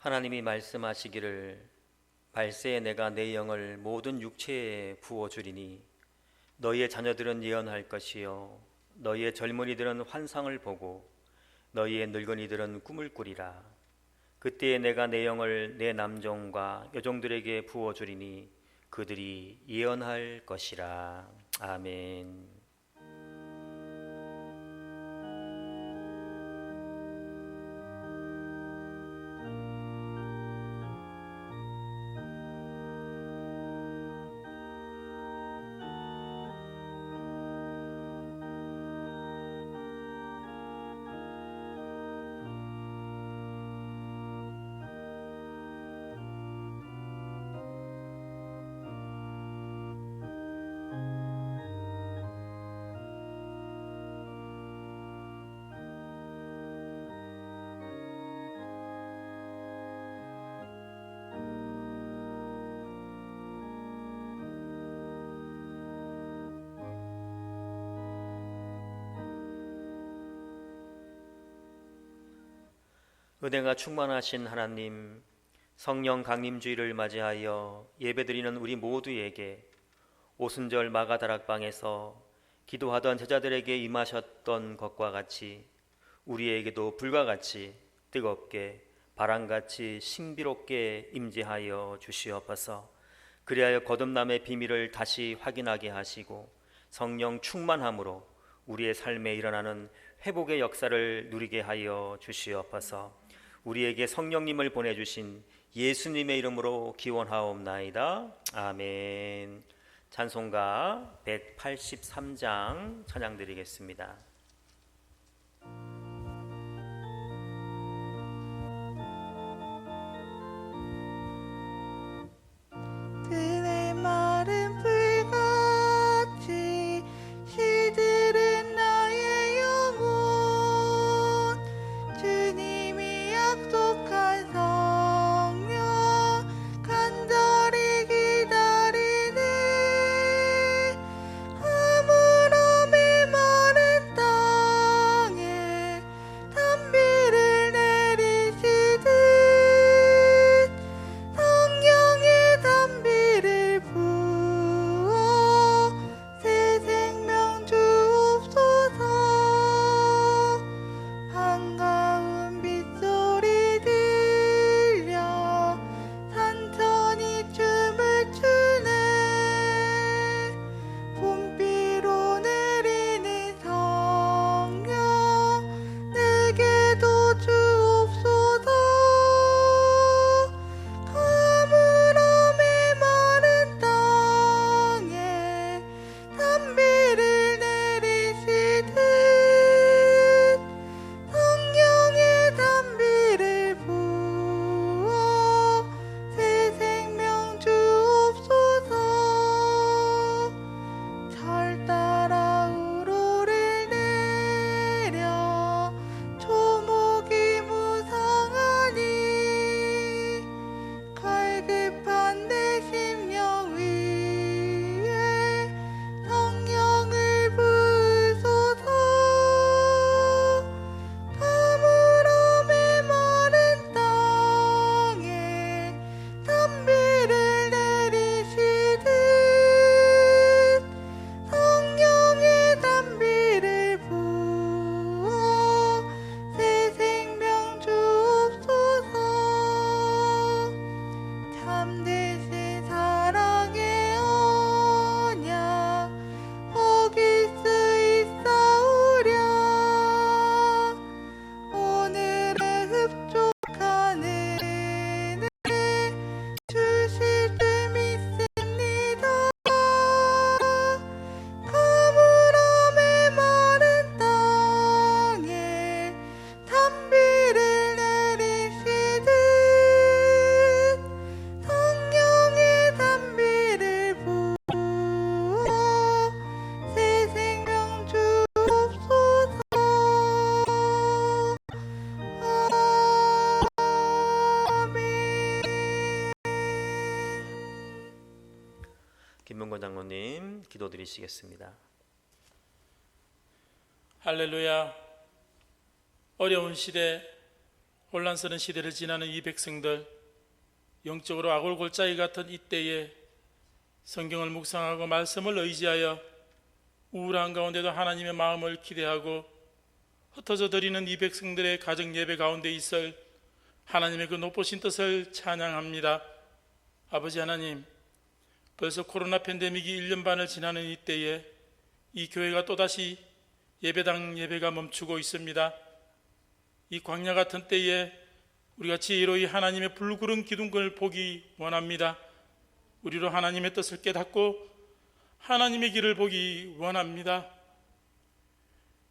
하나님이 말씀하시기를 발새에 내가 내 영을 모든 육체에 부어주리니 너희의 자녀들은 예언할 것이요 너희의 젊은이들은 환상을 보고 너희의 늙은이들은 꿈을 꾸리라. 그때에 내가 내 영을 내 남종과 여종들에게 부어주리니 그들이 예언할 것이라. 아멘. 은혜가 충만하신 하나님, 성령 강림주의를 맞이하여 예배드리는 우리 모두에게 오순절 마가다락방에서 기도하던 제자들에게 임하셨던 것과 같이 우리에게도 불과 같이 뜨겁게 바람같이 신비롭게 임재하여 주시옵소서. 그리하여 거듭남의 비밀을 다시 확인하게 하시고 성령 충만함으로 우리의 삶에 일어나는 회복의 역사를 누리게 하여 주시옵소서. 우리에게 성령님을 보내주신 예수님의 이름으로 기원하옵나이다. 아멘. 찬송가 183장 찬양 드리겠습니다. 그의 마른 불같이 시들은 나의 영혼, 주님이 약속한 성령 간절히 기다리네. 아무런 메마른 땅에 단비를 내리시듯 성령의 단비를 부어 새 생명 주옵소서. 반가운 빗소리 들려 산천이 춤을 추네. 봄비로 내리는 성령 내게도 주옵소서. 가물어 메마른 땅에 단비를 내리시듯 성령의 단비를 부어 새 생명 주옵소서. 절 따라 우로를 내려 초목이 무성하니 갈급한 내 심령 위에 성령을 부으소서. 가물어 메마른 땅에 단비를 내리시듯 성령의 단비를 부어 새 생명 주옵소서. 참되신 사랑의 언약 어길 수 있사오랴. 오늘의 흡족한 은혜 주실 줄 믿습니다. 가물어 메마른 땅에 단비를 내리시듯 성령의 단비를 부어 새 생명 주옵소서. 아멘. 김문권 장로님 기도드리시겠습니다. 할렐루야. 어려운 시대 혼란스러운 시대를 지나는 이 백성들, 영적으로 아골골짜기 같은 이때에 성경을 묵상하고 말씀을 의지하여 우울한 가운데도 하나님의 마음을 기대하고 흩어져 드리는 이 백성들의 가정 예배 가운데 있을 하나님의 그 높으신 뜻을 찬양합니다. 아버지 하나님, 벌써 코로나 팬데믹이 1년 반을 지나는 이때에 이 교회가 또다시 예배당 예배가 멈추고 있습니다. 이 광야 같은 때에 우리가 지혜로이 하나님의 불구른 기둥을 보기 원합니다. 우리로 하나님의 뜻을 깨닫고 하나님의 길을 보기 원합니다.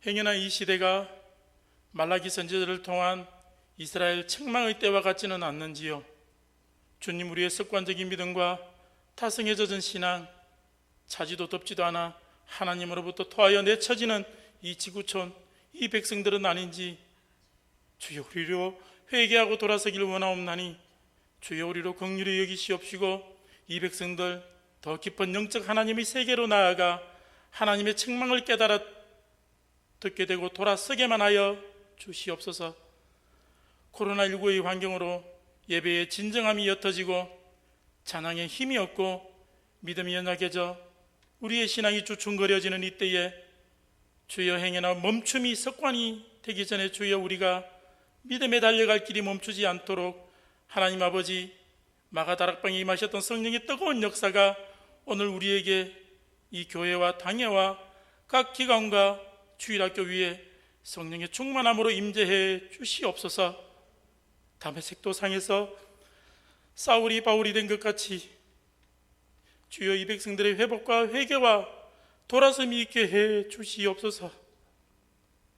행여나 이 시대가 말라기 선지자를 통한 이스라엘 책망의 때와 같지는 않는지요. 주님, 우리의 습관적인 믿음과 타성에 젖은 신앙, 차지도 덥지도 않아 하나님으로부터 토하여 내쳐지는 이 지구촌, 이 백성들은 아닌지 주여 우리로 회개하고 돌아서기를 원하옵나니 주여 우리로 긍휼히 여기시옵시고 이 백성들 더 깊은 영적 하나님의 세계로 나아가 하나님의 책망을 깨달아 듣게 되고 돌아서게만 하여 주시옵소서. 코로나19의 환경으로 예배의 진정함이 옅어지고 찬양에 힘이 없고 믿음이 연약해져 우리의 신앙이 주춤거려지는 이때에 주여 행여나 멈춤이 습관이 되기 전에 주여 우리가 믿음에 달려갈 길이 멈추지 않도록 하나님 아버지, 마가다락방에 임하셨던 성령의 뜨거운 역사가 오늘 우리에게 이 교회와 당회와 각 기관과 주일학교 위에 성령의 충만함으로 임재해 주시옵소서. 다메섹 도상에서 사울이 바울이 된 것 같이 주여 이 백성들의 회복과 회개와 돌아섬이 있게 해 주시옵소서.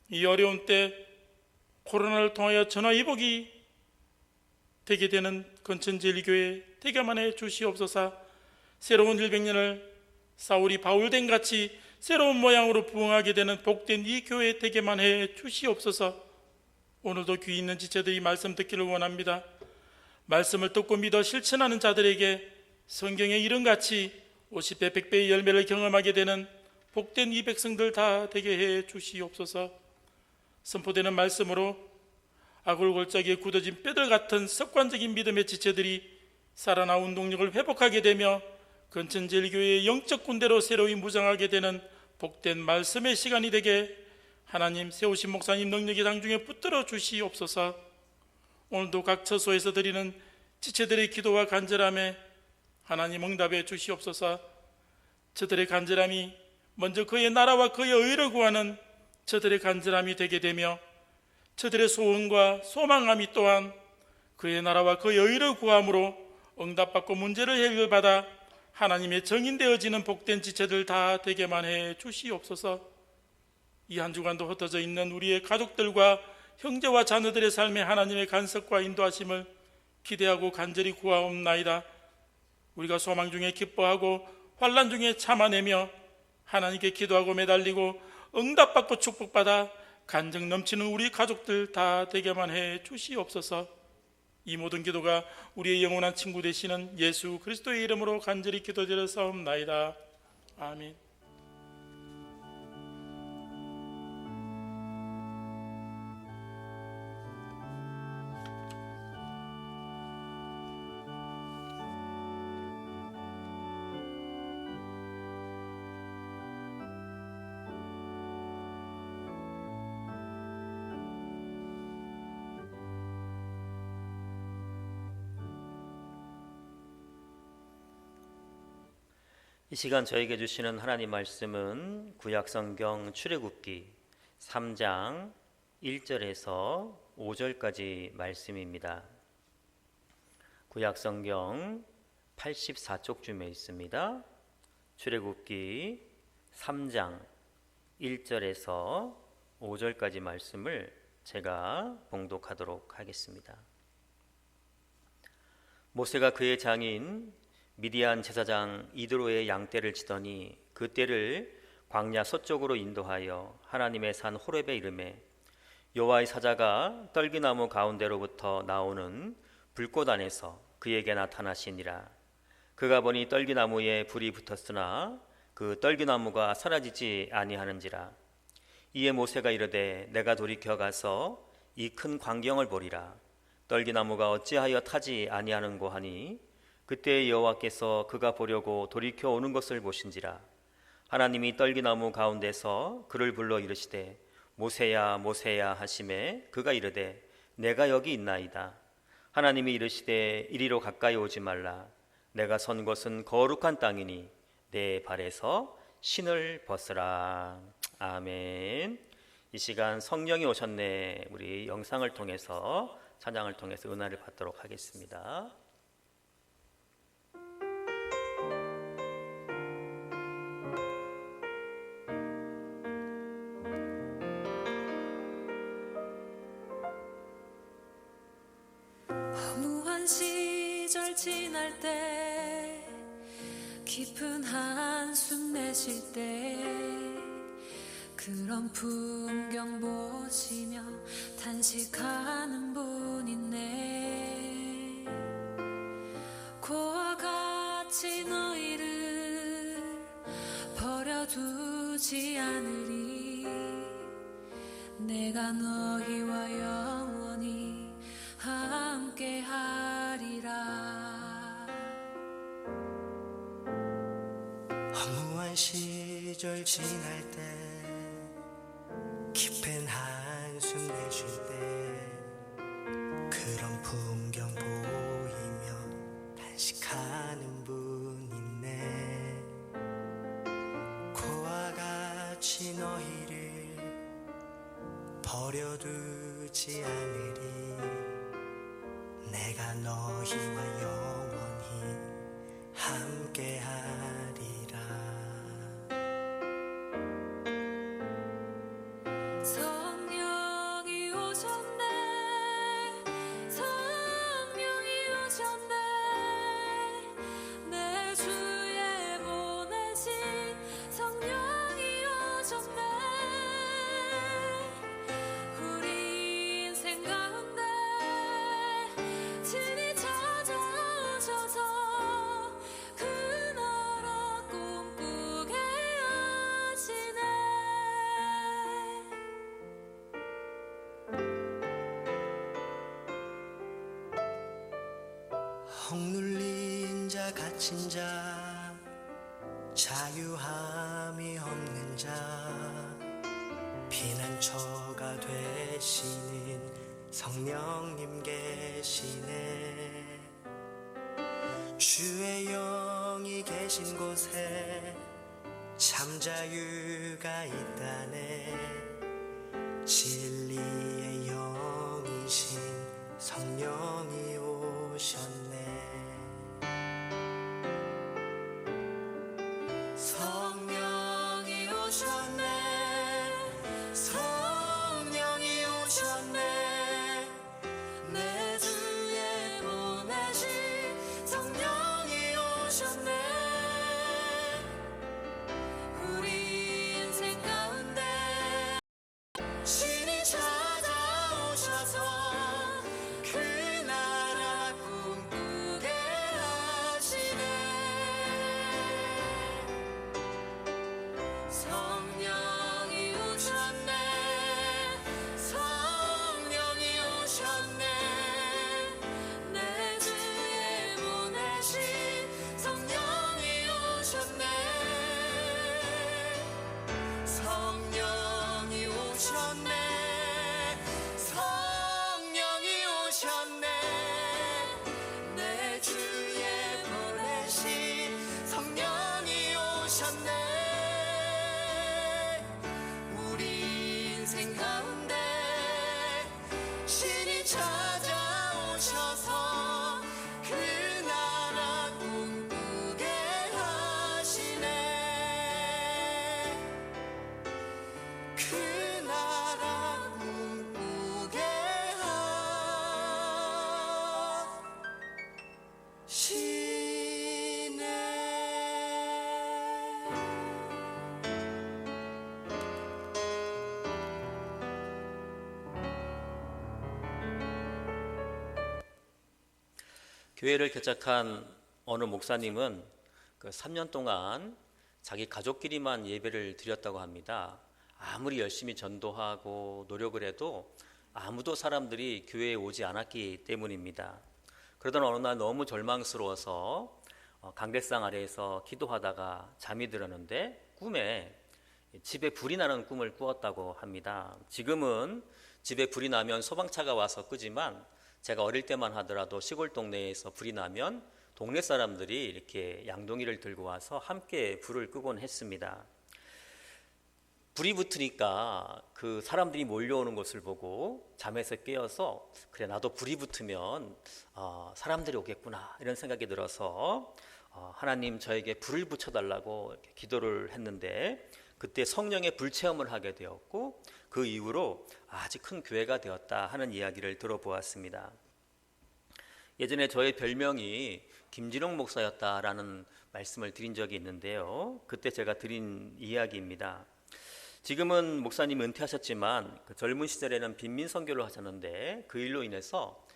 이 어려운 때 코로나를 통하여 전화위복이 되게 되는 건천제일교회 되게만 해 주시옵소서. 새로운 100년을 사울이 바울된 같이 새로운 모양으로 부흥하게 되는 복된 이 교회 되게만 해 주시옵소서. 오늘도 귀 있는 지체들이 말씀 듣기를 원합니다. 말씀을 듣고 믿어 실천하는 자들에게 성경의 이름같이 50배 100배의 열매를 경험하게 되는 복된 이 백성들 다 되게 해 주시옵소서. 선포되는 말씀으로 아골골짜기에 굳어진 뼈들 같은 습관적인 믿음의 지체들이 살아나 운동력을 회복하게 되며 건천제일교회의 영적 군대로 새로이 무장하게 되는 복된 말씀의 시간이 되게 하나님 세우신 목사님 능력의 당중에 붙들어 주시옵소서. 오늘도 각 처소에서 드리는 지체들의 기도와 간절함에 하나님 응답해 주시옵소서. 저들의 간절함이 먼저 그의 나라와 그의 의를 구하는 저들의 간절함이 되게 되며 저들의 소원과 소망함이 또한 그의 나라와 그의 의를 구함으로 응답받고 문제를 해결받아 하나님의 정인되어지는 복된 지체들 다 되게만 해 주시옵소서. 이 한 주간도 흩어져 있는 우리의 가족들과 형제와 자녀들의 삶에 하나님의 간섭과 인도하심을 기대하고 간절히 구하옵나이다. 우리가 소망 중에 기뻐하고 환난 중에 참아내며 하나님께 기도하고 매달리고 응답받고 축복받아 간증 넘치는 우리 가족들 다 되게만 해 주시옵소서. 이 모든 기도가 우리의 영원한 친구 되시는 예수 그리스도의 이름으로 간절히 기도드렸사옵나이다. 아멘. 이 시간 저에게 주시는 하나님 말씀은 구약성경 출애굽기 3장 1절에서 5절까지 말씀입니다. 구약성경 84쪽쯤에 있습니다. 출애굽기 3장 1절에서 5절까지 말씀을 제가 봉독하도록 하겠습니다. 모세가 그의 장인 미디안 제사장 이드로의 양떼를 치더니 그 떼를 광야 서쪽으로 인도하여 하나님의 산 호렙에 이르매 여호와의 사자가 떨기나무 가운데로부터 나오는 불꽃 안에서 그에게 나타나시니라. 그가 보니 떨기나무에 불이 붙었으나 그 떨기나무가 사라지지 아니하는지라. 이에 모세가 이르되 내가 돌이켜 가서 이 큰 광경을 보리라. 떨기나무가 어찌하여 타지 아니하는고 하니 그때 여호와께서 그가 보려고 돌이켜 오는 것을 보신지라. 하나님이 떨기나무 가운데서 그를 불러 이르시되 모세야 모세야 하시매 그가 이르되 내가 여기 있나이다. 하나님이 이르시되 이리로 가까이 오지 말라. 내가 선 곳은 거룩한 땅이니 내 발에서 신을 벗으라. 아멘. 이 시간 성령이 오셨네. 우리 영상을 통해서 찬양을 통해서 은혜를 받도록 하겠습니다. 허무한 시절 지날 때 깊은 한숨 내쉴 때 그런 풍경 보시며 탄식하는 분 있네. 고와 같이 너희를 버려두지 않으리. 내가 너희와 영원히 함께하리라. 허무한 시절 지날 때 깊은 한숨 내쉴 때 그런 풍경 보이며 탄식하는 분 있네. 고와 같이 너희를 버려두지 않으리. 내가 너희와 영원히 함께하리라. 성령이 오셨네. 성령이 오셨네. 내 주에 보내신 성령이 오셨네. 우리 인생 가운데 친히 찾아오셔서 그 나라 꿈꾸게 하시네. 억눌린 자 갇힌 자 자유함이 없는 자 피난처가 되시는 성령님 계시네. 주의 영이 계신 곳에 참 자유가 있다네. 진리의 영이신 성령이 오셨네. 성령이 오셨네. 성령이 오셨네. 내 주에 보내신 성령이 오셨네. 우리 인생 가운데 신이 찾아오셔서 그 나라 꿈꾸게 하시네. 성령이 오셨네. 성령이 오셨네. 내 주에 보내신 성령이 오셨네. 성령이 오셨네. 성령이 오셨네. 내 주에 보내신 성령이 오셨네. 우리 인생 가운데 신이 찾아오셔서 그 나라 꿈꾸게 하시네. 그 나라 꿈꾸게 하시네. 교회를 개척한 어느 목사님은 그 3년 동안 자기 가족끼리만 예배를 드렸다고 합니다. 아무리 열심히 전도하고 노력을 해도 아무도 사람들이 교회에 오지 않았기 때문입니다. 그러던 어느 날 너무 절망스러워서 강대상 아래에서 기도하다가 잠이 들었는데 꿈에 집에 불이 나는 꿈을 꾸었다고 합니다. 지금은 집에 불이 나면 소방차가 와서 끄지만 제가 어릴 때만 하더라도 시골 동네에서 불이 나면 동네 사람들이 이렇게 양동이를 들고 와서 함께 불을 끄곤 했습니다. 불이 붙으니까 그 사람들이 몰려오는 것을 보고 잠에서 깨어서 그래 나도 불이 붙으면 사람들이 오겠구나 이런 생각이 들어서 하나님 저에게 불을 붙여달라고 이렇게 기도를 했는데 그때 성령의 불체험을 하게 되었고 그 이후로 아주 큰 교회가 되었다 하는 이야기를 들어보았습니다. 예전에 저의 별명이 김진홍 목사였다라는 말씀을 드린 적이 있는데요. 그때 제가 드린 이야기입니다. 지금은 목사님 은퇴하셨지만 그 젊은 시절에는 빈민 선교를 하셨는데 그 일로 인해서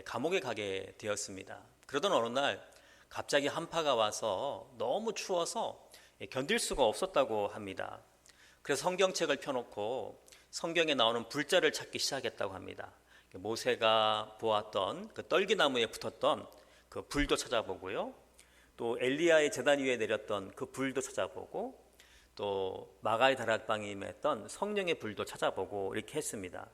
감옥에 가게 되었습니다. 그러던 어느 날 갑자기 한파가 와서 너무 추워서 견딜 수가 없었다고 합니다. 그래서 성경책을 펴놓고 성경에 나오는 불자를 찾기 시작했다고 합니다. 모세가 보았던 그 떨기나무에 붙었던 그 불도 찾아보고요. 또 엘리야의 제단 위에 내렸던 그 불도 찾아보고 또 마가의 다락방에 임했던 성령의 불도 찾아보고 이렇게 했습니다.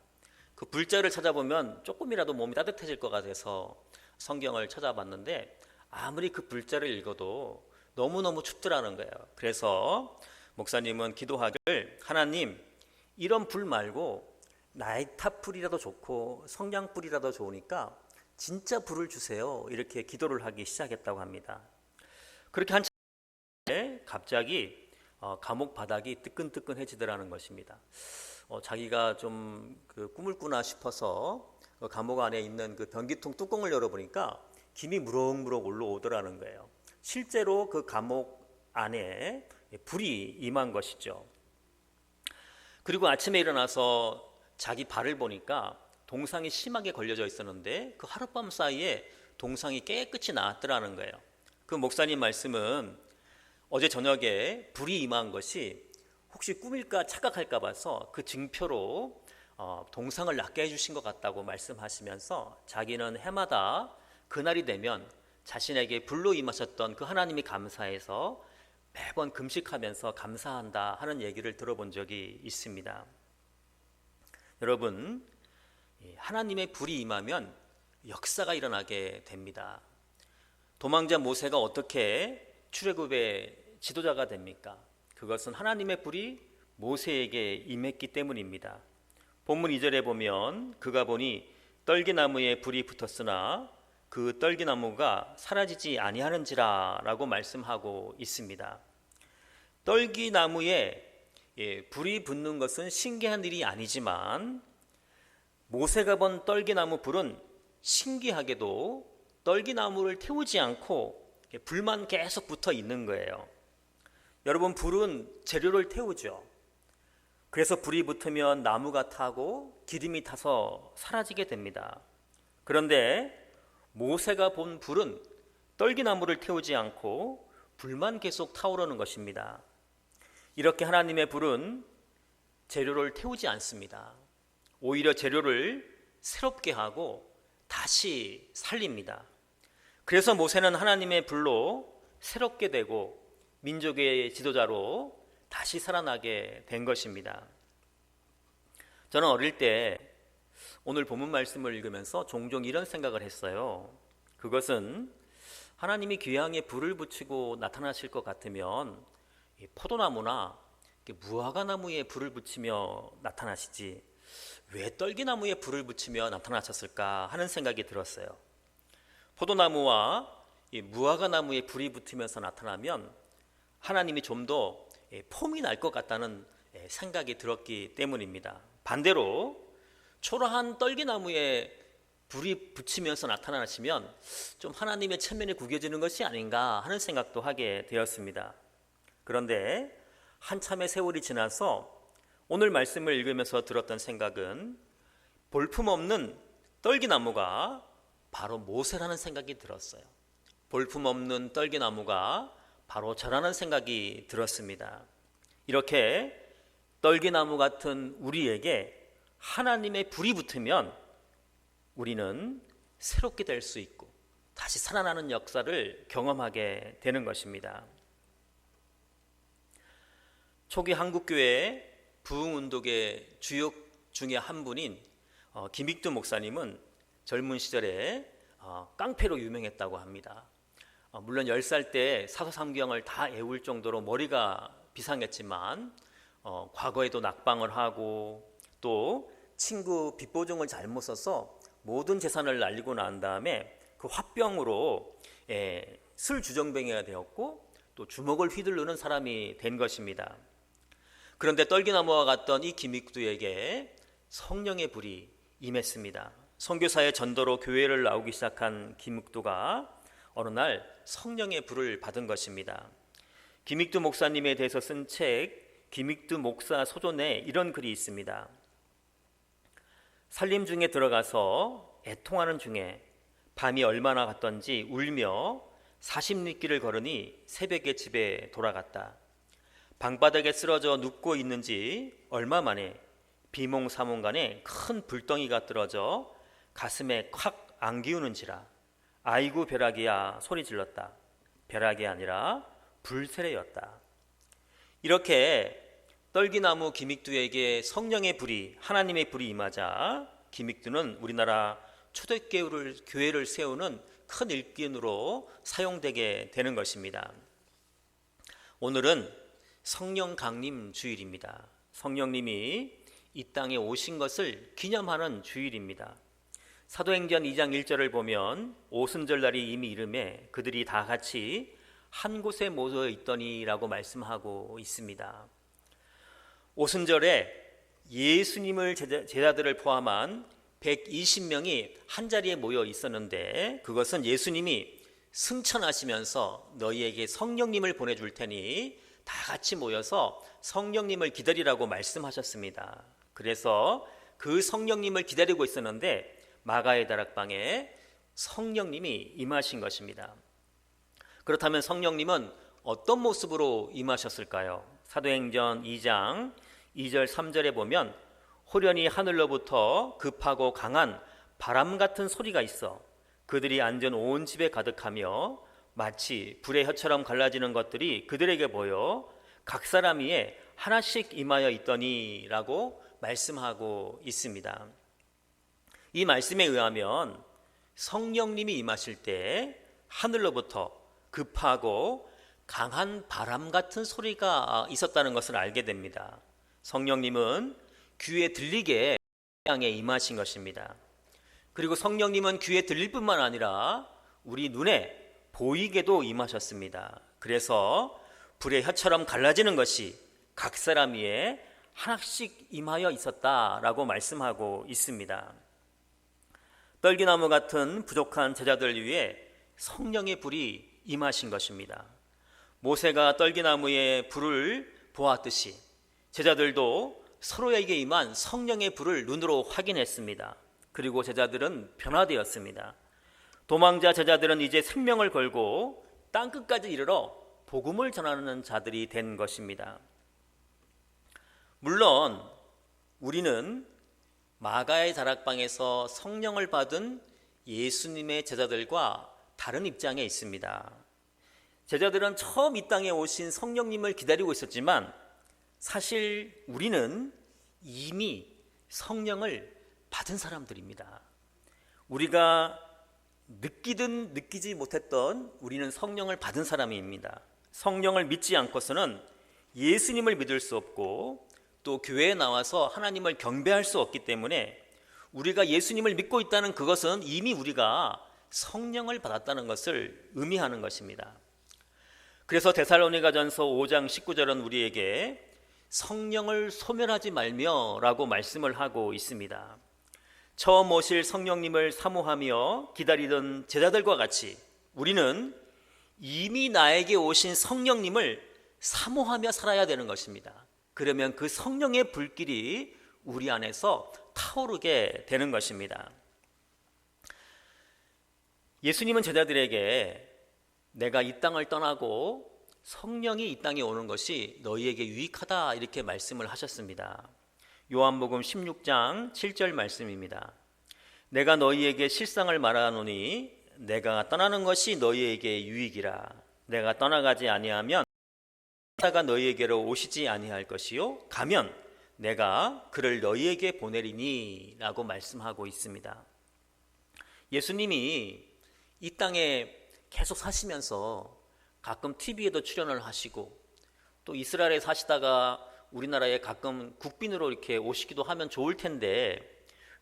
그 불자를 찾아보면 조금이라도 몸이 따뜻해질 것 같아서 성경을 찾아봤는데 아무리 그 불자를 읽어도 너무너무 춥더라는 거예요. 그래서 목사님은 기도하길 하나님 이런 불 말고 나이탑불이라도 좋고 성냥불이라도 좋으니까 진짜 불을 주세요. 이렇게 기도를 하기 시작했다고 합니다. 그렇게 한참 후에 갑자기 감옥 바닥이 뜨끈뜨끈해지더라는 것입니다. 자기가 좀 그 꿈을 꾸나 싶어서 그 감옥 안에 있는 그 변기통 뚜껑을 열어보니까 김이 무럭무럭 올라오더라는 거예요. 실제로 그 감옥 안에 불이 임한 것이죠. 그리고 아침에 일어나서 자기 발을 보니까 동상이 심하게 걸려져 있었는데 그 하룻밤 사이에 동상이 깨끗이 나았더라는 거예요. 그 목사님 말씀은 어제 저녁에 불이 임한 것이 혹시 꿈일까 착각할까 봐서 그 징표로 동상을 낫게 해주신 것 같다고 말씀하시면서 자기는 해마다 그날이 되면 자신에게 불로 임하셨던 그 하나님이 감사해서 매번 금식하면서 감사한다 하는 얘기를 들어본 적이 있습니다. 여러분, 하나님의 불이 임하면 역사가 일어나게 됩니다. 도망자 모세가 어떻게 출애굽의 지도자가 됩니까? 그것은 하나님의 불이 모세에게 임했기 때문입니다. 본문 2절에 보면 그가 보니 떨기나무에 불이 붙었으나 그 떨기나무가 사라지지 아니하는지라 라고 말씀하고 있습니다. 떨기나무에 불이 붙는 것은 신기한 일이 아니지만 모세가 본 떨기나무 불은 신기하게도 떨기나무를 태우지 않고 불만 계속 붙어 있는 거예요. 여러분, 불은 재료를 태우죠. 그래서 불이 붙으면 나무가 타고 기름이 타서 사라지게 됩니다. 그런데 모세가 본 불은 떨기나무를 태우지 않고 불만 계속 타오르는 것입니다. 이렇게 하나님의 불은 재료를 태우지 않습니다. 오히려 재료를 새롭게 하고 다시 살립니다. 그래서 모세는 하나님의 불로 새롭게 되고 민족의 지도자로 다시 살아나게 된 것입니다. 저는 어릴 때 오늘 본문 말씀을 읽으면서 종종 이런 생각을 했어요. 그것은 하나님이 귀향에 불을 붙이고 나타나실 것 같으면 포도나무나 무화과나무에 불을 붙이며 나타나시지 왜 떨기나무에 불을 붙이며 나타나셨을까 하는 생각이 들었어요. 포도나무와 무화과나무에 불이 붙으면서 나타나면 하나님이 좀 더 폼이 날 것 같다는 생각이 들었기 때문입니다. 반대로 초라한 떨기나무에 불이 붙이면서 나타나시면 좀 하나님의 체면이 구겨지는 것이 아닌가 하는 생각도 하게 되었습니다. 그런데 한참의 세월이 지나서 오늘 말씀을 읽으면서 들었던 생각은 볼품없는 떨기나무가 바로 모세라는 생각이 들었어요. 볼품없는 떨기나무가 바로 저라는 생각이 들었습니다. 이렇게 떨기나무 같은 우리에게 하나님의 불이 붙으면 우리는 새롭게 될 수 있고 다시 살아나는 역사를 경험하게 되는 것입니다. 초기 한국교회 부흥운동의 주역 중에 한 분인 김익두 목사님은 젊은 시절에 깡패로 유명했다고 합니다. 물론 10살 때 사도삼경을 다 외울 정도로 머리가 비상했지만 과거에도 낙방을 하고 또 친구 빚보증을 잘못 써서 모든 재산을 날리고 난 다음에 그 화병으로 술주정뱅이가 되었고 또 주먹을 휘두르는 사람이 된 것입니다. 그런데 떨기나무와 같던 이 김익두에게 성령의 불이 임했습니다. 선교사의 전도로 교회를 나오기 시작한 김익두가 어느 날 성령의 불을 받은 것입니다. 김익두 목사님에 대해서 쓴 책 김익두 목사 소존에 이런 글이 있습니다. 살림 중에 들어가서 애통하는 중에 밤이 얼마나 갔던지 울며 40리길을 걸으니 새벽에 집에 돌아갔다. 방바닥에 쓰러져 눕고 있는지 얼마 만에 비몽사몽간에 큰 불덩이가 떨어져 가슴에 콱 안기우는지라. 아이고 벼락이야 소리 질렀다. 벼락이 아니라 불세례였다. 이렇게 떨기나무 김익두에게 성령의 불이, 하나님의 불이 임하자 김익두는 우리나라 초대교회를 세우는 큰 일꾼으로 사용되게 되는 것입니다. 오늘은 성령 강림 주일입니다. 성령님이 이 땅에 오신 것을 기념하는 주일입니다. 사도행전 2장 1절을 보면 오순절날이 이미 이름에 그들이 다 같이 한 곳에 모여 있더니라고 말씀하고 있습니다. 오순절에 예수님을 제자들을 포함한 120명이 한자리에 모여 있었는데 그것은 예수님이 승천하시면서 너희에게 성령님을 보내줄 테니 다 같이 모여서 성령님을 기다리라고 말씀하셨습니다. 그래서 그 성령님을 기다리고 있었는데 마가의 다락방에 성령님이 임하신 것입니다. 그렇다면 성령님은 어떤 모습으로 임하셨을까요? 사도행전 2장 2절 3절에 보면 호련히 하늘로부터 급하고 강한 바람 같은 소리가 있어 그들이 앉은 온 집에 가득하며 마치 불의 혀처럼 갈라지는 것들이 그들에게 보여 각 사람 위에 하나씩 임하여 있더니라고 말씀하고 있습니다. 이 말씀에 의하면 성령님이 임하실 때 하늘로부터 급하고 강한 바람 같은 소리가 있었다는 것을 알게 됩니다. 성령님은 귀에 들리게 땅에 임하신 것입니다. 그리고 성령님은 귀에 들릴 뿐만 아니라 우리 눈에 보이게도 임하셨습니다. 그래서 불의 혀처럼 갈라지는 것이 각 사람 위에 하나씩 임하여 있었다라고 말씀하고 있습니다. 떨기나무 같은 부족한 제자들 위해 성령의 불이 임하신 것입니다. 모세가 떨기나무에 불을 보았듯이 제자들도 서로에게 임한 성령의 불을 눈으로 확인했습니다. 그리고 제자들은 변화되었습니다. 도망자 제자들은 이제 생명을 걸고 땅끝까지 이르러 복음을 전하는 자들이 된 것입니다. 물론 우리는 마가의 다락방에서 성령을 받은 예수님의 제자들과 다른 입장에 있습니다. 제자들은 처음 이 땅에 오신 성령님을 기다리고 있었지만 사실 우리는 이미 성령을 받은 사람들입니다. 우리가 느끼든 느끼지 못했던 우리는 성령을 받은 사람입니다. 성령을 믿지 않고서는 예수님을 믿을 수 없고 또 교회에 나와서 하나님을 경배할 수 없기 때문에 우리가 예수님을 믿고 있다는 그것은 이미 우리가 성령을 받았다는 것을 의미하는 것입니다. 그래서 데살로니가전서 5장 19절은 우리에게 성령을 소멸하지 말며 라고 말씀을 하고 있습니다. 처음 오실 성령님을 사모하며 기다리던 제자들과 같이 우리는 이미 나에게 오신 성령님을 사모하며 살아야 되는 것입니다. 그러면 그 성령의 불길이 우리 안에서 타오르게 되는 것입니다. 예수님은 제자들에게 내가 이 땅을 떠나고 성령이 이 땅에 오는 것이 너희에게 유익하다 이렇게 말씀을 하셨습니다. 요한복음 16장 7절 말씀입니다. 내가 너희에게 실상을 말하노니 내가 떠나는 것이 너희에게 유익이라. 내가 떠나가지 아니하면 사가 너희에게로 오시지 아니할 것이요 가면 내가 그를 너희에게 보내리니 라고 말씀하고 있습니다. 예수님이 이 땅에 계속 사시면서 가끔 TV에도 출연을 하시고 또 이스라엘에 사시다가 우리나라에 가끔 국빈으로 이렇게 오시기도 하면 좋을 텐데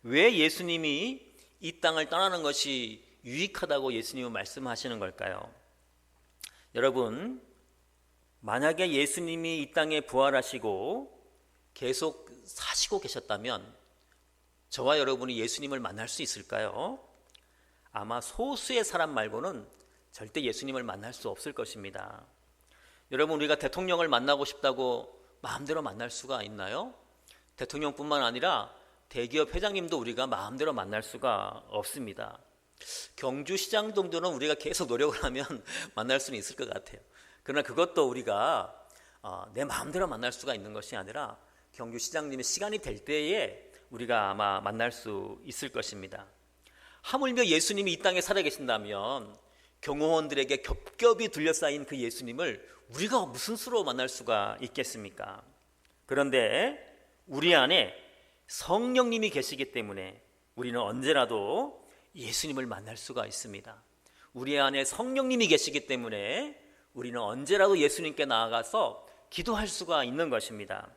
왜 예수님이 이 땅을 떠나는 것이 유익하다고 예수님은 말씀하시는 걸까요? 여러분, 만약에 예수님이 이 땅에 부활하시고 계속 사시고 계셨다면 저와 여러분이 예수님을 만날 수 있을까요? 아마 소수의 사람 말고는 절대 예수님을 만날 수 없을 것입니다. 여러분, 우리가 대통령을 만나고 싶다고 마음대로 만날 수가 있나요? 대통령뿐만 아니라 대기업 회장님도 우리가 마음대로 만날 수가 없습니다. 경주시장 정도는 우리가 계속 노력을 하면 만날 수는 있을 것 같아요. 그러나 그것도 우리가 내 마음대로 만날 수가 있는 것이 아니라 경주시장님의 시간이 될 때에 우리가 아마 만날 수 있을 것입니다. 하물며 예수님이 이 땅에 살아계신다면 경호원들에게 겹겹이 둘러싸인 그 예수님을 우리가 무슨 수로 만날 수가 있겠습니까? 그런데 우리 안에 성령님이 계시기 때문에 우리는 언제라도 예수님을 만날 수가 있습니다. 우리 안에 성령님이 계시기 때문에 우리는 언제라도 예수님께 나아가서 기도할 수가 있는 것입니다.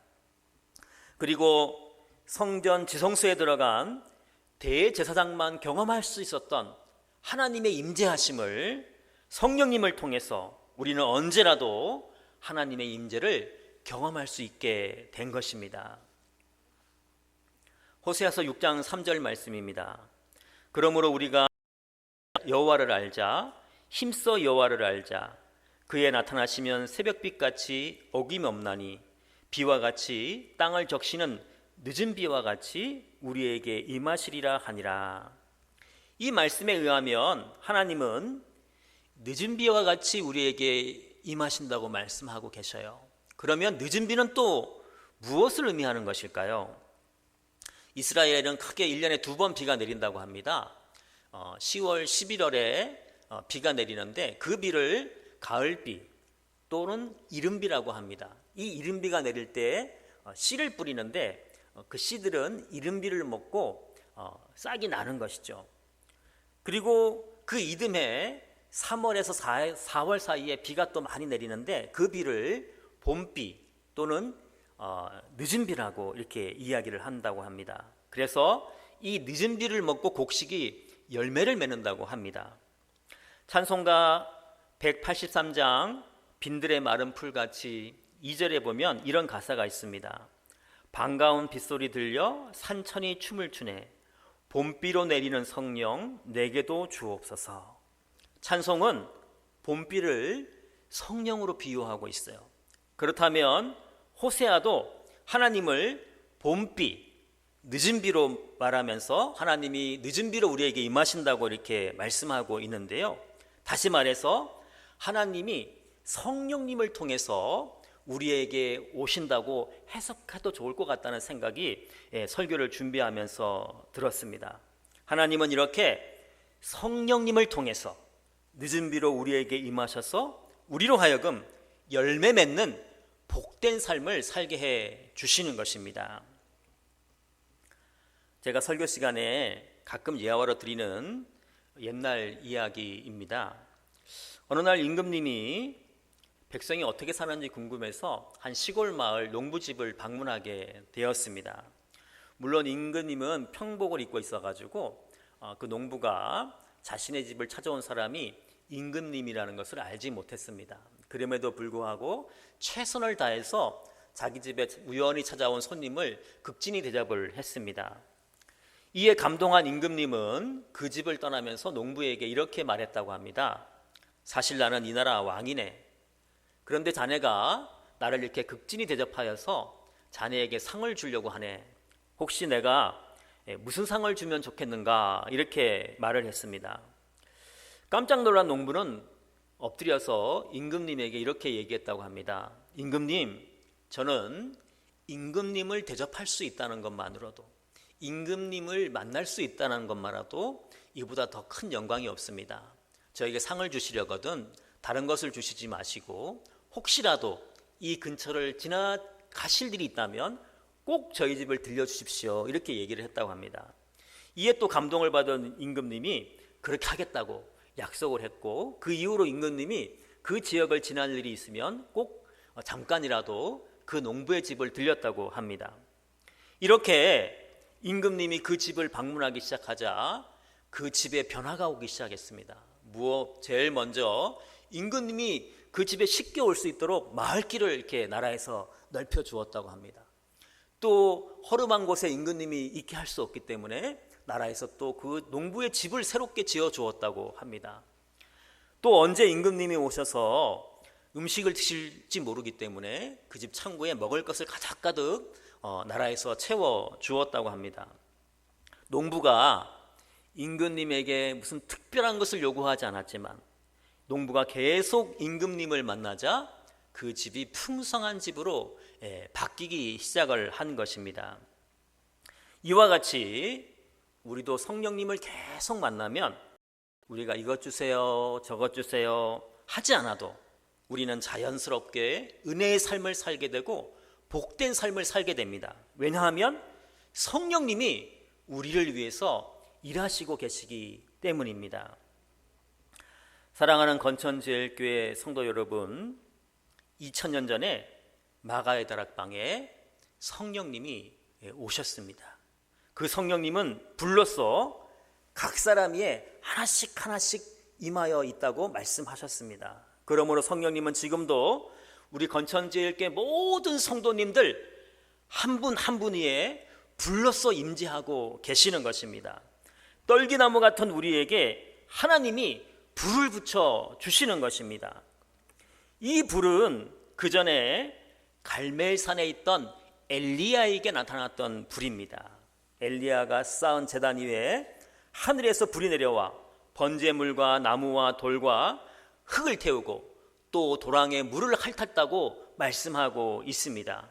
그리고 성전 지성소에 들어간 대제사장만 경험할 수 있었던 하나님의 임재하심을 성령님을 통해서 우리는 언제라도 하나님의 임재를 경험할 수 있게 된 것입니다. 호세아서 6장 3절 말씀입니다. 그러므로 우리가 여호와를 알자, 힘써 여호와를 알자. 그의 나타나시면 새벽빛같이 어김없나니 비와 같이 땅을 적시는 늦은 비와 같이 우리에게 임하시리라 하니라. 이 말씀에 의하면 하나님은 늦은 비와 같이 우리에게 임하신다고 말씀하고 계셔요. 그러면 늦은 비는 또 무엇을 의미하는 것일까요? 이스라엘은 크게 1년에 2번 비가 내린다고 합니다. 10월, 11월에 비가 내리는데 그 비를 가을비 또는 이른비라고 합니다. 이 이른비가 내릴 때 씨를 뿌리는데 그 씨들은 이른비를 먹고 싹이 나는 것이죠. 그리고 그 이듬해 3월에서 4월 사이에 비가 또 많이 내리는데 그 비를 봄비 또는 늦은 비라고 이렇게 이야기를 한다고 합니다. 그래서 이 늦은 비를 먹고 곡식이 열매를 맺는다고 합니다. 찬송가 183장 빈들의 마른 풀같이 2절에 보면 이런 가사가 있습니다. 반가운 빗소리 들려 산천이 춤을 추네. 봄비로 내리는 성령 내게도 주옵소서. 찬송은 봄비를 성령으로 비유하고 있어요. 그렇다면 호세아도 하나님을 봄비, 늦은 비로 말하면서 하나님이 늦은 비로 우리에게 임하신다고 이렇게 말씀하고 있는데요. 다시 말해서 하나님이 성령님을 통해서 우리에게 오신다고 해석해도 좋을 것 같다는 생각이 설교를 준비하면서 들었습니다. 하나님은 이렇게 성령님을 통해서 늦은 비로 우리에게 임하셔서 우리로 하여금 열매 맺는 복된 삶을 살게 해 주시는 것입니다. 제가 설교 시간에 가끔 예화로 드리는 옛날 이야기입니다. 어느 날 임금님이 백성이 어떻게 사는지 궁금해서 한 시골 마을 농부집을 방문하게 되었습니다. 물론 임금님은 평복을 입고 있어가지고 그 농부가 자신의 집을 찾아온 사람이 임금님이라는 것을 알지 못했습니다. 그럼에도 불구하고 최선을 다해서 자기 집에 우연히 찾아온 손님을 극진히 대접을 했습니다. 이에 감동한 임금님은 그 집을 떠나면서 농부에게 이렇게 말했다고 합니다. 사실 나는 이 나라 왕이네. 그런데 자네가 나를 이렇게 극진히 대접하여서 자네에게 상을 주려고 하네. 혹시 내가 무슨 상을 주면 좋겠는가? 이렇게 말을 했습니다. 깜짝 놀란 농부는 엎드려서 임금님에게 이렇게 얘기했다고 합니다. 임금님, 저는 임금님을 대접할 수 있다는 것만으로도, 임금님을 만날 수 있다는 것만으로도 이보다 더 큰 영광이 없습니다. 저에게 상을 주시려거든 다른 것을 주시지 마시고 혹시라도 이 근처를 지나가실 일이 있다면 꼭 저희 집을 들려주십시오, 이렇게 얘기를 했다고 합니다. 이에 또 감동을 받은 임금님이 그렇게 하겠다고 약속을 했고, 그 이후로 임금님이 그 지역을 지날 일이 있으면 꼭 잠깐이라도 그 농부의 집을 들렸다고 합니다. 이렇게 임금님이 그 집을 방문하기 시작하자 그 집에 변화가 오기 시작했습니다. 제일 먼저 임금님이 그 집에 쉽게 올 수 있도록 마을길을 이렇게 나라에서 넓혀 주었다고 합니다. 또 허름한 곳에 임금님이 있게 할 수 없기 때문에 나라에서 또 그 농부의 집을 새롭게 지어 주었다고 합니다. 또 언제 임금님이 오셔서 음식을 드실지 모르기 때문에 그 집 창고에 먹을 것을 가득가득 나라에서 채워 주었다고 합니다. 농부가 임금님에게 무슨 특별한 것을 요구하지 않았지만 농부가 계속 임금님을 만나자 그 집이 풍성한 집으로 바뀌기 시작을 한 것입니다. 이와 같이 우리도 성령님을 계속 만나면 우리가 이것 주세요, 저것 주세요 하지 않아도 우리는 자연스럽게 은혜의 삶을 살게 되고 복된 삶을 살게 됩니다. 왜냐하면 성령님이 우리를 위해서 일하시고 계시기 때문입니다. 사랑하는 건천제일교회 성도 여러분, 2000년 전에 마가의 다락방에 성령님이 오셨습니다. 그 성령님은 불로써 각 사람 위에 하나씩 하나씩 임하여 있다고 말씀하셨습니다. 그러므로 성령님은 지금도 우리 건천제일교회 모든 성도님들 한 분 한 분 위에 불로써 임재하고 계시는 것입니다. 떨기나무 같은 우리에게 하나님이 불을 붙여 주시는 것입니다. 이 불은 그 전에 갈멜산에 있던 엘리야에게 나타났던 불입니다. 엘리야가 쌓은 제단 위에 하늘에서 불이 내려와 번제물과 나무와 돌과 흙을 태우고 또 도랑에 물을 핥았다고 말씀하고 있습니다.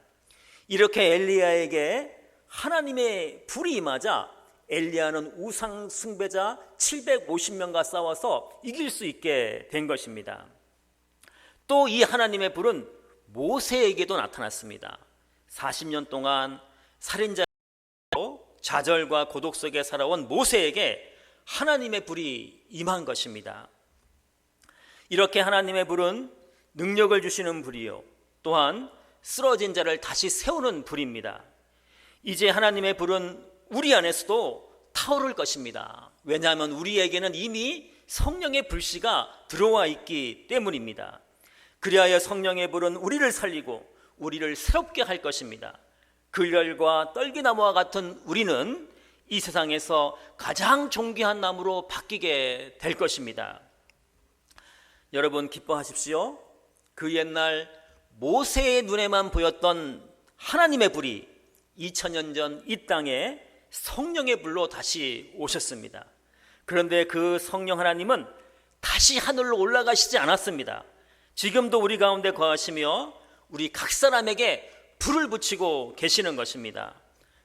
이렇게 엘리야에게 하나님의 불이 임하자 엘리야는 우상 숭배자 750명과 싸워서 이길 수 있게 된 것입니다. 또 이 하나님의 불은 모세에게도 나타났습니다. 40년 동안 살인자로 좌절과 고독 속에 살아온 모세에게 하나님의 불이 임한 것입니다. 이렇게 하나님의 불은 능력을 주시는 불이요, 또한 쓰러진 자를 다시 세우는 불입니다. 이제 하나님의 불은 우리 안에서도 타오를 것입니다. 왜냐하면 우리에게는 이미 성령의 불씨가 들어와 있기 때문입니다. 그리하여 성령의 불은 우리를 살리고 우리를 새롭게 할 것입니다. 글열과 떨기나무와 같은 우리는 이 세상에서 가장 존귀한 나무로 바뀌게 될 것입니다. 여러분 기뻐하십시오. 그 옛날 모세의 눈에만 보였던 하나님의 불이 2000년 전 이 땅에 성령의 불로 다시 오셨습니다. 그런데 그 성령 하나님은 다시 하늘로 올라가시지 않았습니다. 지금도 우리 가운데 거하시며 우리 각 사람에게 불을 붙이고 계시는 것입니다.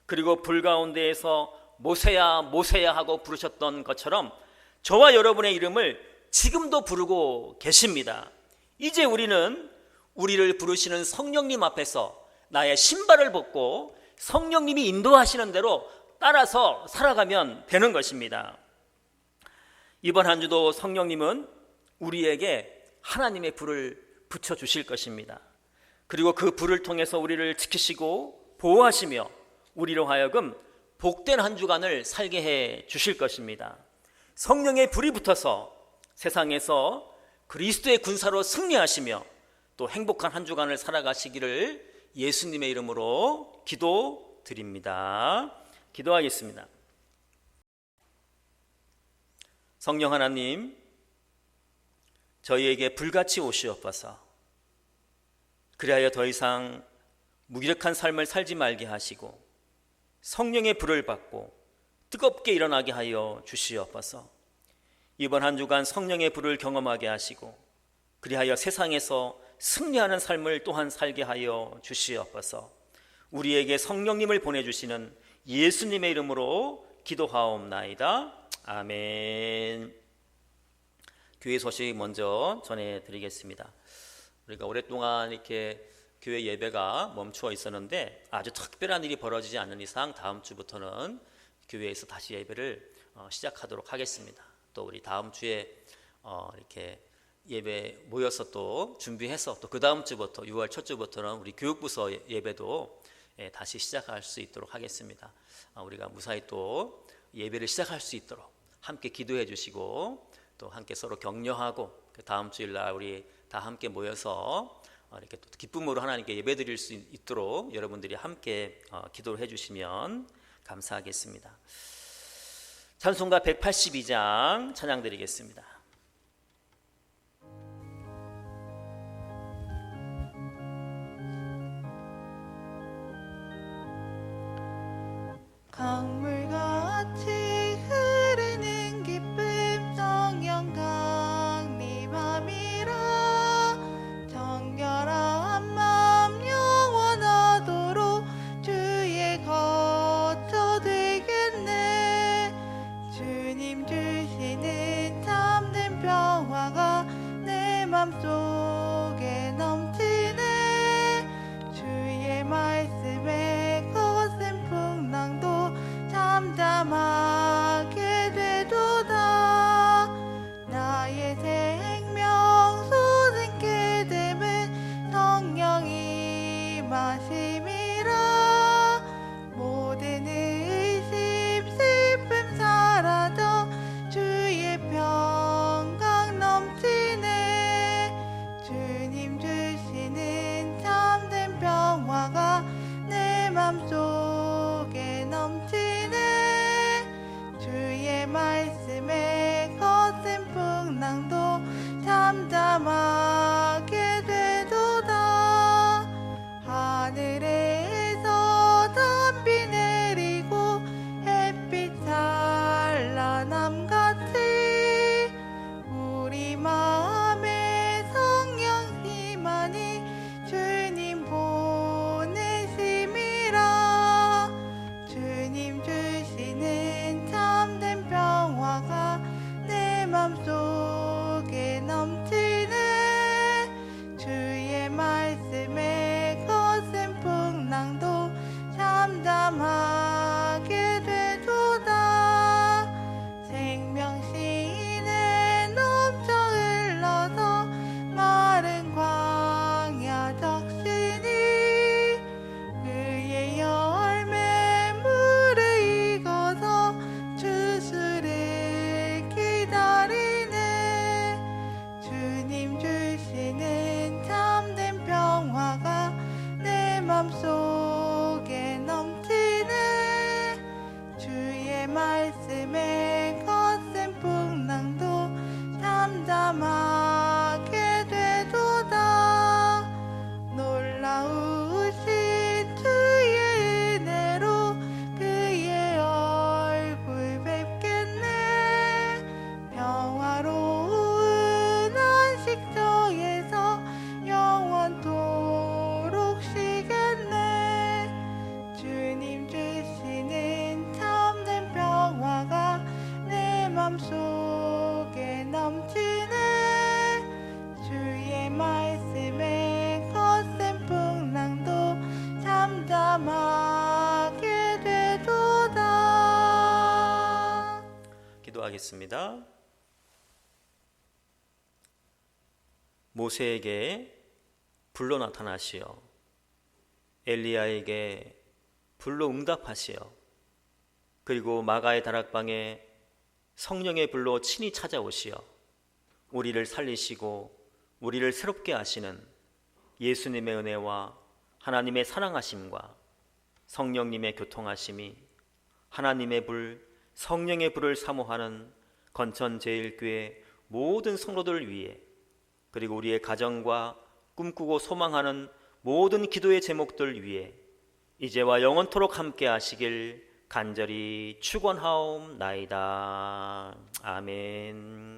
그리고 불 가운데에서 모세야 모세야 하고 부르셨던 것처럼 저와 여러분의 이름을 지금도 부르고 계십니다. 이제 우리는 우리를 부르시는 성령님 앞에서 나의 신발을 벗고 성령님이 인도하시는 대로 따라서 살아가면 되는 것입니다. 이번 한 주도 성령님은 우리에게 하나님의 불을 붙여주실 것입니다. 그리고 그 불을 통해서 우리를 지키시고 보호하시며 우리로 하여금 복된 한 주간을 살게 해 주실 것입니다. 성령의 불이 붙어서 세상에서 그리스도의 군사로 승리하시며 또 행복한 한 주간을 살아가시기를 예수님의 이름으로 기도드립니다. 기도하겠습니다. 성령 하나님, 저희에게 불같이 오시옵소서. 그리하여 더 이상 무기력한 삶을 살지 말게 하시고 성령의 불을 받고 뜨겁게 일어나게 하여 주시옵소서. 이번 한 주간 성령의 불을 경험하게 하시고 그리하여 세상에서 승리하는 삶을 또한 살게 하여 주시옵소서. 우리에게 성령님을 보내주시는 예수님의 이름으로 기도하옵나이다. 아멘. 교회 소식 먼저 전해드리겠습니다. 우리가 오랫동안 이렇게 교회 예배가 멈추어 있었는데 아주 특별한 일이 벌어지지 않는 이상 다음 주부터는 교회에서 다시 예배를 시작하도록 하겠습니다. 또 우리 다음 주에 이렇게 예배 모여서 또 준비해서 또 그 다음 주부터 6월 첫 주부터는 우리 교육부서 예배도 다시 시작할 수 있도록 하겠습니다. 우리가 무사히 또 예배를 시작할 수 있도록 함께 기도해 주시고 또 함께 서로 격려하고 다음 주일날 우리 다 함께 모여서 이렇게 또 기쁨으로 하나님께 예배드릴 수 있도록 여러분들이 함께 기도를 해주시면 감사하겠습니다. 찬송가 182장 찬양 드리겠습니다. 강물같이 흐르는 기쁨 성령 강림함이라 정결한 맘 영원하도록 주의 거처 되겠네. 주님 주시는 참된 평화가 내 맘속에 넘치네. 주의 말씀에 거센 풍랑도 잠잠하게 되도다. 나의 생명 솟게 됨은 성령이 마심이라. 모든 의심 슬픔 사라져 주의 평강 넘치네. 주님 주시는 참된 평화가 내 맘속에 넘치네. 주의 말씀에 거센 풍랑도 잠잠하게 되도다. 하늘에서 단비 내리고 햇빛 찬란함같이 우리 마음에 성령 힘하니 주님 보내심이라. 주님 주시는 참된 평화가 내 맘속에 넘치네. 주의 말씀에 거센 풍랑도 잠잠하게 되도다. 생명신에 넘쳐 흘러서 마른 광야 적시니 그의 열매 물을 익어서 주수를 기다리네. 주님 주시는 참된 평화가 내 맘속에 넘치네. 주의 말씀에 거센 풍랑도 잠잠하게 되도다. 놀라우신 주의 은혜로 그의 얼굴 뵙겠네. 평화로운 안식처에서 영원토록 쉬겠네. 주님 주시는 참된 평화가 내 맘속에 넘치네. 주의 말씀에 거센 풍랑도 잠잠하게 되도다. 기도하겠습니다. 모세에게 불로 나타나시어 엘리야에게 불로 응답하시어 그리고 마가의 다락방에 성령의 불로 친히 찾아오시어 우리를 살리시고 우리를 새롭게 하시는 예수님의 은혜와 하나님의 사랑하심과 성령님의 교통하심이 하나님의 불, 성령의 불을 사모하는 건천제일교회 모든 성도들을 위해 그리고 우리의 가정과 꿈꾸고 소망하는 모든 기도의 제목들 위해 이제와 영원토록 함께 하시길 간절히 축원하옵나이다. 아멘.